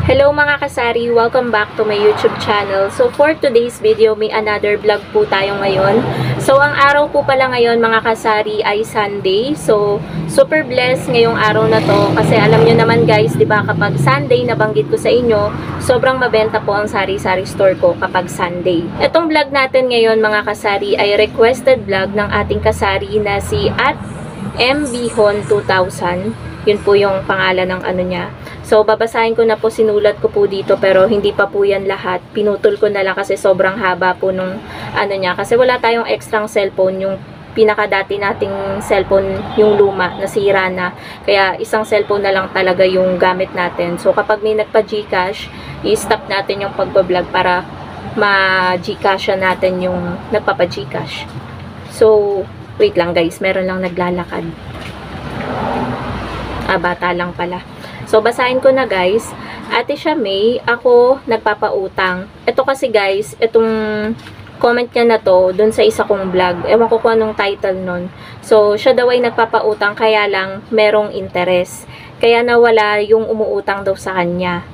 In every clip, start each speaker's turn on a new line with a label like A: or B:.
A: Hello mga kasari! Welcome back to my YouTube channel. So for today's video, may another vlog po tayo ngayon. So ang araw po pala ngayon mga kasari ay Sunday. So super blessed ngayong araw na to kasi alam nyo naman guys, di ba kapag Sunday, nabanggit ko sa inyo, sobrang mabenta po ang sari-sari store ko kapag Sunday. Itong vlog natin ngayon mga kasari ay requested vlog ng ating kasari na si @mbihon 2000. Yun po yung pangalan ng ano niya. So, babasahin ko na po, sinulat ko po dito, pero hindi pa po yan lahat. Pinutol ko na lang kasi sobrang haba po nung ano niya. Kasi wala tayong extrang cellphone, yung pinakadati nating cellphone, yung luma, nasira na. Kaya, isang cellphone na lang talaga yung gamit natin. So, kapag may nagpa-Gcash, i-stop natin yung pagbablog para ma-Gcash natin yung nagpapa-Gcash. So, wait lang guys, meron lang naglalakad. Bata lang pala. So, basahin ko na guys. Ate siya May, ako nagpapautang. Ito kasi guys, itong comment niya na to, dun sa isa kong vlog. Ewan ko kung anong title nun. So, siya daw ay nagpapautang, kaya lang merong interest. Kaya nawala yung umuutang daw sa kanya.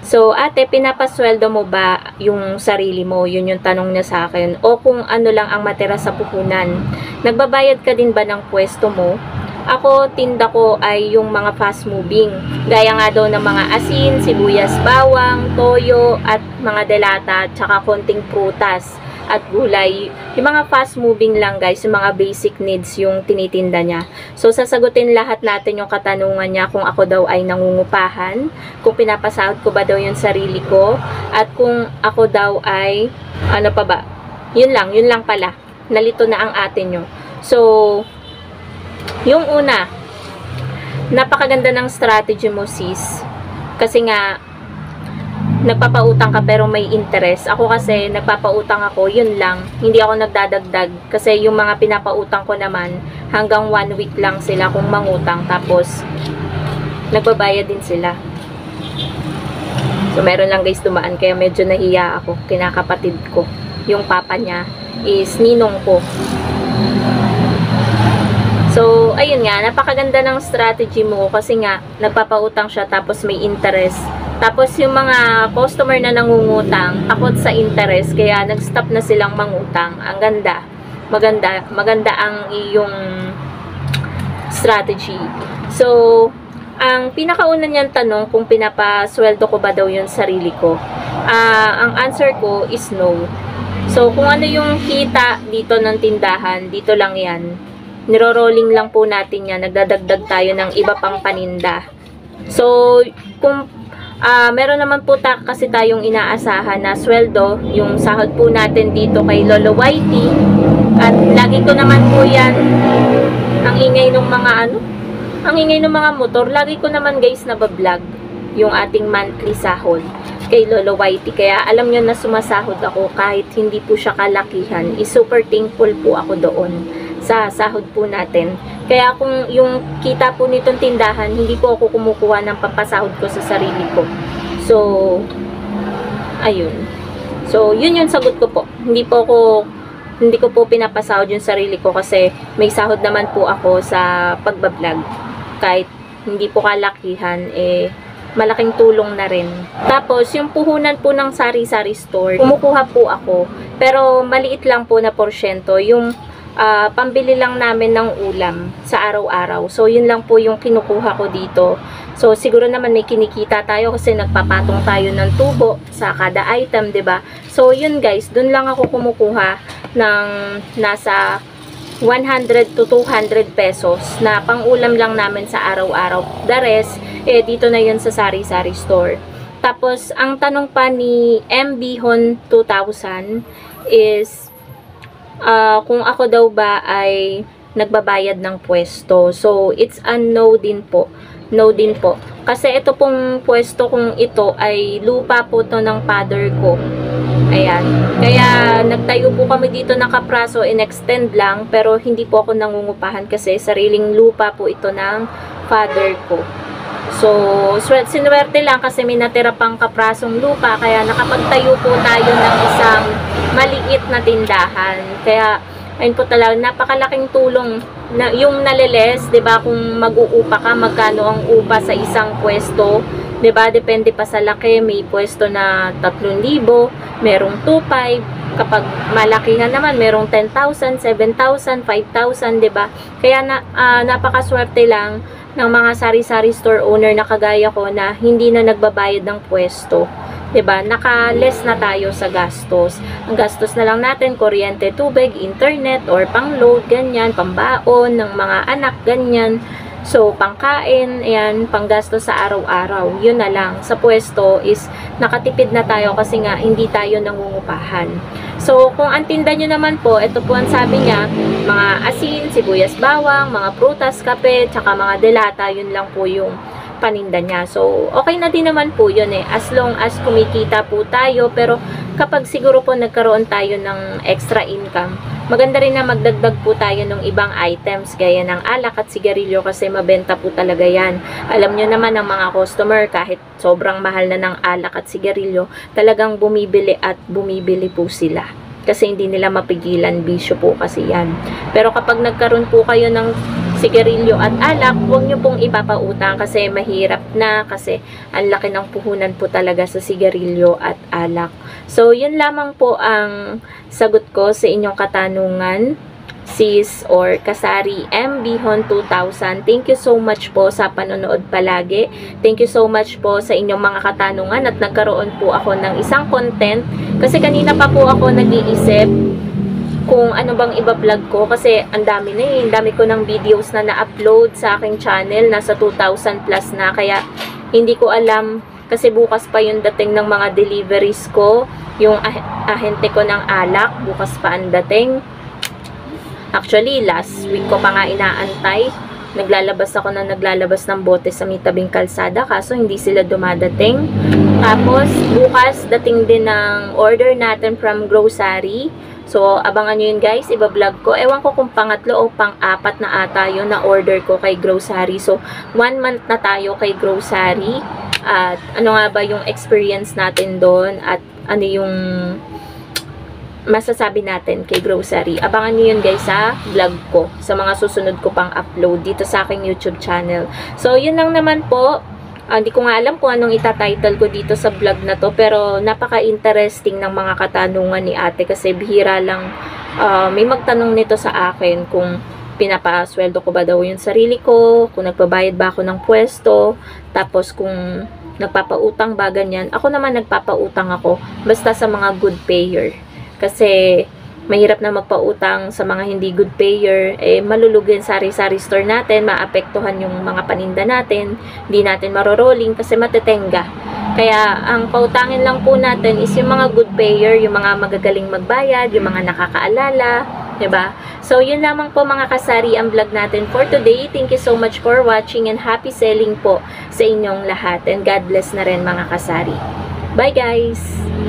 A: So, ate, pinapasweldo mo ba yung sarili mo? Yun yung tanong niya sa akin. O kung ano lang ang matira sa puhunan. Nagbabayad ka din ba ng pwesto mo? Ako, tinda ko ay yung mga fast moving. Gaya nga daw ng mga asin, sibuyas, bawang, toyo, at mga delata, tsaka konting prutas at gulay. Yung mga fast moving lang guys, yung mga basic needs yung tinitinda niya. So, sasagutin lahat natin yung katanungan niya kung ako daw ay nangungupahan, kung pinapasahod ko ba daw yung sarili ko, at kung ako daw ay, ano pa ba? Yun lang pala. Nalito na ang ate nyo. So, yung una, napakaganda ng strategy mo sis. Kasi nga, nagpapautang ka pero may interest. Ako kasi, nagpapautang ako, yun lang. Hindi ako nagdadagdag. Kasi yung mga pinapautang ko naman, hanggang 1 week lang sila kung mangutang. Tapos, nagbabayad din sila. So, meron lang guys dumaan. Kaya medyo nahiya ako. Kinakapatid ko. Yung papa niya is ninong ko. So, ayun nga, napakaganda ng strategy mo kasi nga, nagpapautang siya tapos may interest. Tapos yung mga customer na nangungutang, takot sa interest, kaya nag-stop na silang mangutang. Ang ganda. Maganda ang iyong strategy. So, ang pinakauna niyang tanong kung pinapasweldo ko ba daw yung sarili ko. Ang answer ko is no. So, kung ano yung kita dito ng tindahan, dito lang yan. Niro-rolling lang po natin yan. Nagdadagdag tayo ng iba pang paninda. So, kung meron naman po kasi tayong inaasahan na sweldo, yung sahod po natin dito kay Lolo Whitey. At lagi ko naman po yan, ang ingay ng mga ang ingay ng mga motor, lagi ko naman guys nabablog yung ating monthly sahod kay Lolo Whitey. Kaya alam nyo na sumasahod ako kahit hindi po siya kalakihan. Super thankful po ako doon sa sahod po natin. Kaya kung yung kita po nitong tindahan, hindi po ako kumukuha ng pampasahod ko sa sarili ko. So, ayun. So, yun yung sagot ko po. Hindi ko po pinapasahod yung sarili ko kasi may sahod naman po ako sa pagbablog. Kahit hindi po kalakihan, malaking tulong na rin. Tapos, yung puhunan po ng sari-sari store, kumukuha po ako. Pero, maliit lang po na porsyento. Yung pambili lang namin ng ulam sa araw-araw. So, yun lang po yung kinukuha ko dito. So, siguro naman may kinikita tayo kasi nagpapatong tayo ng tubo sa kada item, 'di ba? So, yun guys, dun lang ako kumukuha ng nasa 100 to 200 pesos na pang-ulam lang namin sa araw-araw. The rest, dito na yun sa sari-sari store. Tapos, ang tanong pa ni mbihon 2000 is kung ako daw ba ay nagbabayad ng pwesto. So, it's a no din po. No din po. Kasi ito pong pwesto kung ito ay lupa po to ng father ko. Ayan. Kaya, nagtayo po kami dito ng kapraso, in-extend lang, pero hindi po ako nangungupahan kasi sariling lupa po ito ng father ko. So, sinuwerte lang kasi may natira pang kaprasong lupa, kaya nakapagtayo po tayo ng isang maliit na tindahan. Kaya, ayun po talaga, napakalaking tulong na yung naliles, 'di ba? Kung mag-uupa ka, magkano ang upa sa isang pwesto? 'Diba? Depende pa sa laki, may pwesto na 3,000, merong 2,500, kapag malakihan naman, merong 10,000, 7,000, 5,000, 'di ba? Kaya napakaswerte lang ng mga sari-sari store owner na kagaya ko na hindi na nagbabayad ng pwesto. 'Di ba? Naka-less na tayo sa gastos. Ang gastos na lang natin, kuryente, tubig, internet, or pang-load, ganyan, pambaon ng mga anak, ganyan. So, pangkain, ayan, panggastos sa araw-araw. Yun na lang. Sa pwesto is nakatipid na tayo kasi nga hindi tayo nangungupahan. So, kung ang tinda nyo naman po, ito po ang sabi niya, mga asin, sibuyas, bawang, mga prutas, kape, tsaka mga delata, yun lang po yung paninda niya. So, okay na din naman po yun eh. As long as kumikita po tayo, pero kapag siguro po nagkaroon tayo ng extra income, maganda rin na magdagdag po tayo ng ibang items gaya ng alak at sigarilyo kasi mabenta po talaga yan. Alam nyo naman ang mga customer, kahit sobrang mahal na ng alak at sigarilyo, talagang bumibili at bumibili po sila. Kasi hindi nila mapigilan, bisyo po kasi yan. Pero kapag nagkaroon po kayo ng sigarilyo at alak, huwag nyo pong ipapautang kasi mahirap na, kasi ang laki ng puhunan po talaga sa sigarilyo at alak. So, yun lamang po ang sagot ko sa inyong katanungan, sis or Kasari M. Bihon 2000. Thank you so much po sa panonood palagi. Thank you so much po sa inyong mga katanungan at nagkaroon po ako ng isang content kasi kanina pa po ako nag-iisip kung ano bang iba-vlog ko kasi ang dami na eh. Ang dami ko ng videos na na-upload sa aking channel. Nasa 2,000 plus na. Kaya hindi ko alam kasi bukas pa yung dating ng mga deliveries ko. Yung ahente ko ng alak. Bukas pa ang dating. Actually, last week ko pa nga inaantay. Naglalabas ng bote sa may tabing kalsada kaso hindi sila dumadating. Tapos, bukas dating din ng order natin from grocery. So, abangan nyo yun guys, iba-vlog ko. Ewan ko kung pangatlo o pang-apat na ata yun na order ko kay grocery. So, 1 month na tayo kay grocery. At ano nga ba yung experience natin doon at ano yung masasabi natin kay grocery. Abangan niyo yun guys sa vlog ko, sa mga susunod ko pang upload dito sa aking YouTube channel. So, yun lang naman po. Hindi ko nga alam kung anong itatitle ko dito sa vlog na to, pero napaka-interesting ng mga katanungan ni ate kasi bihira lang may magtanong nito sa akin kung pinapasweldo ko ba daw yung sarili ko, kung nagbabayad ba ako ng pwesto, tapos kung nagpapautang ba ganyan. Ako naman nagpapautang ako, basta sa mga good payer. Kasi mahirap na magpautang sa mga hindi good payer, malulugin sari-sari store natin, maapektuhan yung mga paninda natin, hindi natin marorolling kasi matetenga. Kaya ang pautangin lang po natin is yung mga good payer, yung mga magagaling magbayad, yung mga nakakaalala, 'di ba? So yun lamang po mga kasari ang vlog natin for today. Thank you so much for watching and happy selling po sa inyong lahat. And God bless na rin mga kasari. Bye guys!